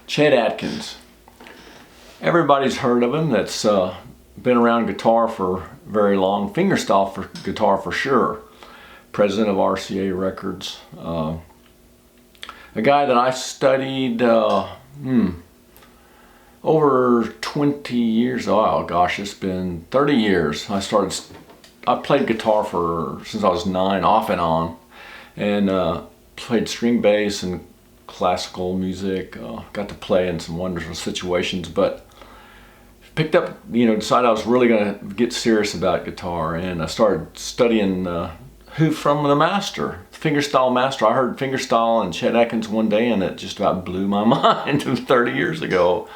Chet Atkins. Everybody's heard of him that's been around guitar for very long. Fingerstyle for guitar for sure. President of RCA Records. A guy that I studied over 20 years. Oh gosh, it's been 30 years. I played guitar since I was 9, off and on, and played string bass and classical music. Got to play in some wonderful situations, but picked up, decided I was really going to get serious about guitar, and I started studying from the master, fingerstyle master. I heard fingerstyle and Chet Atkins one day, and it just about blew my mind 30 years ago.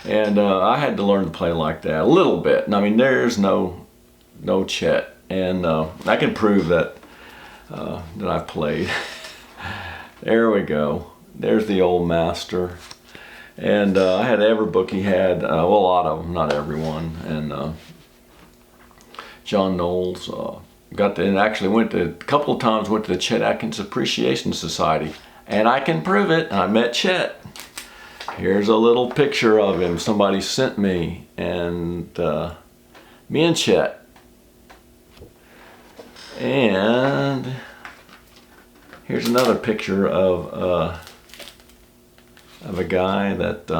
And I had to learn to play like that a little bit. And I mean, there's no Chet, and I can prove that I've played. There we go. There's the old master. And I had every book he had, well, a lot of them, not every one. And John Knowles and actually went to, a couple of times, went to the Chet Atkins Appreciation Society. And I can prove it, I met Chet. Here's a little picture of him somebody sent me, and me and Chet. And here's another picture of a guy that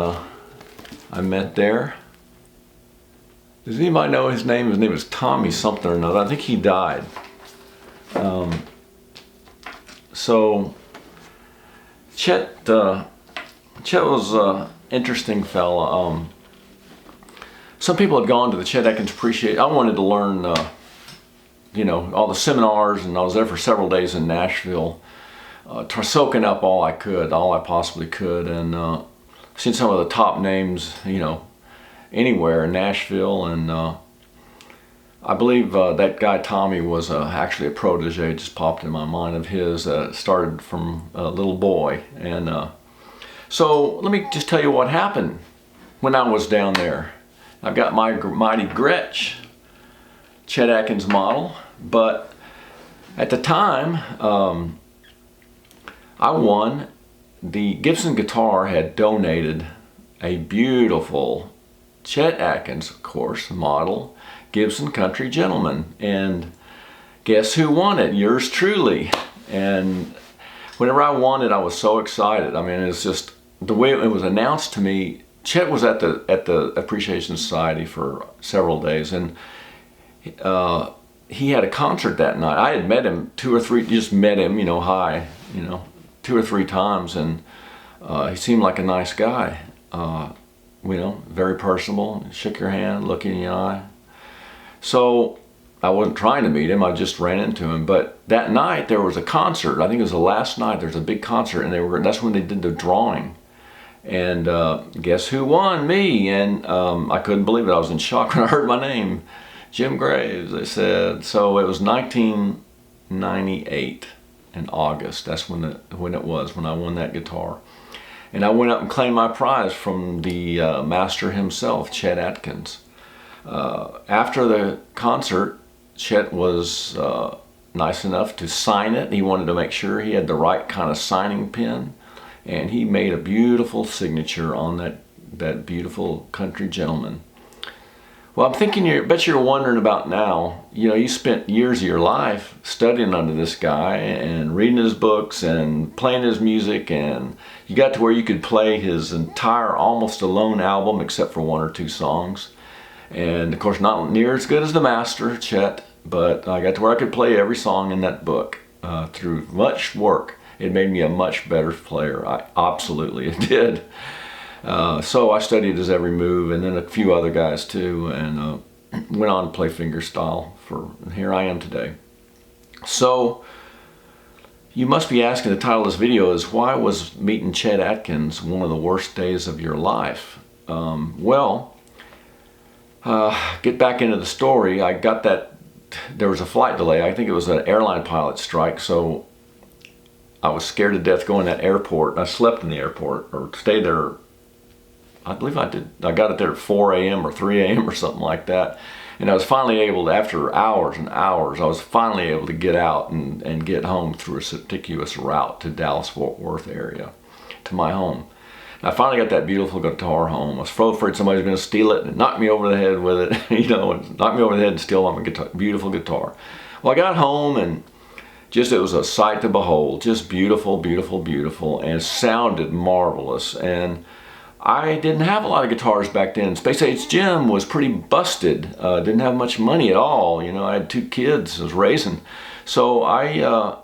I met there. Does anybody know his name? His name was Tommy something or another. I think he died. So Chet was an interesting fella. Some people had gone to the Chet Atkins Appreciation. I wanted to learn, all the seminars, and I was there for several days in Nashville, soaking up all I possibly could, and seen some of the top names, anywhere in Nashville, and I believe that guy Tommy was actually a protege. It just popped in my mind of his. Started from a little boy, and so let me just tell you what happened when I was down there. I've got my mighty Gretsch, Chet Atkins model, but at the time, I won. The Gibson guitar had donated a beautiful Chet Atkins, of course, model Gibson Country Gentleman, and guess who won it? Yours truly. And whenever I won it, I was so excited. I mean, it's just the way it was announced to me. Chet was at the Appreciation Society for several days, and he had a concert that night. I had met him two or three times, and he seemed like a nice guy. Very personable. Shook your hand, look in the eye. So I wasn't trying to meet him, I just ran into him. But that night there was a concert. I think it was the last night. There's a big concert, and that's when they did the drawing. And guess who won? Me. And I couldn't believe it. I was in shock when I heard my name. Jim Graves, they said. So it was 1998 in August. That's when it was, when I won that guitar. And I went up and claimed my prize from the master himself, Chet Atkins. After the concert, Chet was nice enough to sign it. He wanted to make sure he had the right kind of signing pen, and he made a beautiful signature on that beautiful Country Gentleman. Well, I'm thinking, bet you're wondering about now, you spent years of your life studying under this guy and reading his books and playing his music, and you got to where you could play his entire Almost Alone album except for one or two songs. And of course, not near as good as the master, Chet, but I got to where I could play every song in that book through much work. It made me a much better player. Absolutely, it did. So I studied his every move, and then a few other guys too, and went on to play fingerstyle and here I am today. So you must be asking, the title of this video is, why was meeting Chet Atkins one of the worst days of your life? Get back into the story. I got that, there was a flight delay. I think it was an airline pilot strike, so I was scared to death going to that airport. I slept in the airport, or stayed there. I believe I did. I got it there at 4 a.m. or 3 a.m. or something like that. And I was finally able to, after hours and hours, I was finally able to get out and get home through a circuitous route to Dallas-Fort Worth area, to my home. And I finally got that beautiful guitar home. I was so afraid somebody was going to steal it and knock me over the head with it, you know, and knock me over the head and steal my guitar, beautiful guitar. Well, I got home and just, it was a sight to behold. Just beautiful, beautiful, beautiful, and it sounded marvelous. And I didn't have a lot of guitars back then. Space Age Jim was pretty busted. Didn't have much money at all. You know, I had 2 kids I was raising. So I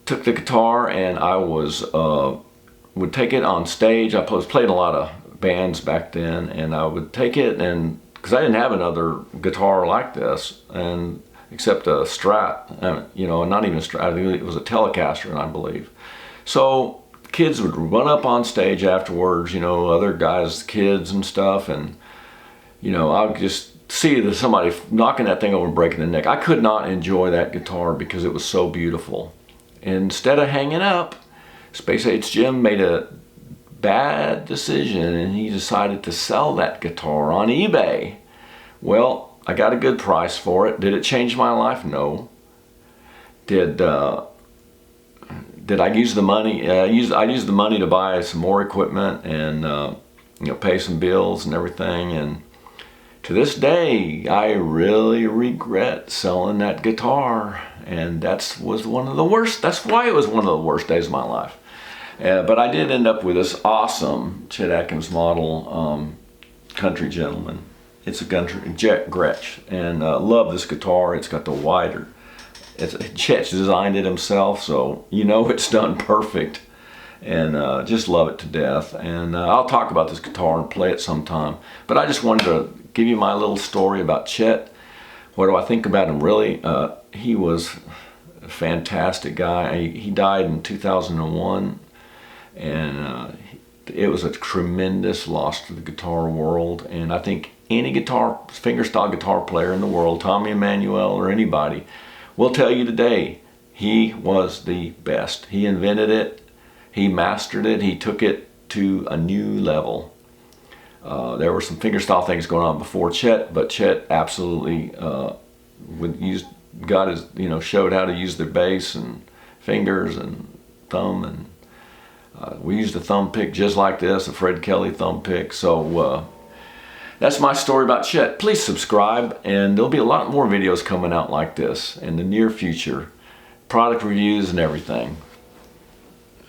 took the guitar and I would take it on stage. I was playing a lot of bands back then, and I would take it, and because I didn't have another guitar like this, and except a Strat, you know, not even a Strat, I think it was a Telecaster, I believe. So kids would run up on stage afterwards, you know, other guys, kids and stuff, and you know, I would just see that somebody knocking that thing over and breaking the neck. I could not enjoy that guitar because it was so beautiful. And instead of hanging up, Space Age Jim made a bad decision, and he decided to sell that guitar on eBay. Well, I got a good price for it. Did it change my life? No. Did I use the money? I used the money to buy some more equipment and you know, pay some bills and everything. And to this day, I really regret selling that guitar. And was one of the worst. That's why it was one of the worst days of my life. But I did end up with this awesome Chet Atkins model country gentleman. It's a country Jet Gretsch, and love this guitar. It's got the wider. Chet's designed it himself, so you know it's done perfect, and just love it to death. And I'll talk about this guitar and play it sometime. But I just wanted to give you my little story about Chet. What do I think about him? Really, he was a fantastic guy. He died in 2001. And it was a tremendous loss to the guitar world. And I think any fingerstyle guitar player in the world, Tommy Emmanuel or anybody, will tell you today, he was the best. He invented it, he mastered it, he took it to a new level. There were some fingerstyle things going on before Chet, but Chet absolutely showed how to use their bass and fingers and thumb, and we used a thumb pick just like this, a Fred Kelly thumb pick. So that's my story about Chet. Please subscribe, and there'll be a lot more videos coming out like this in the near future. Product reviews and everything.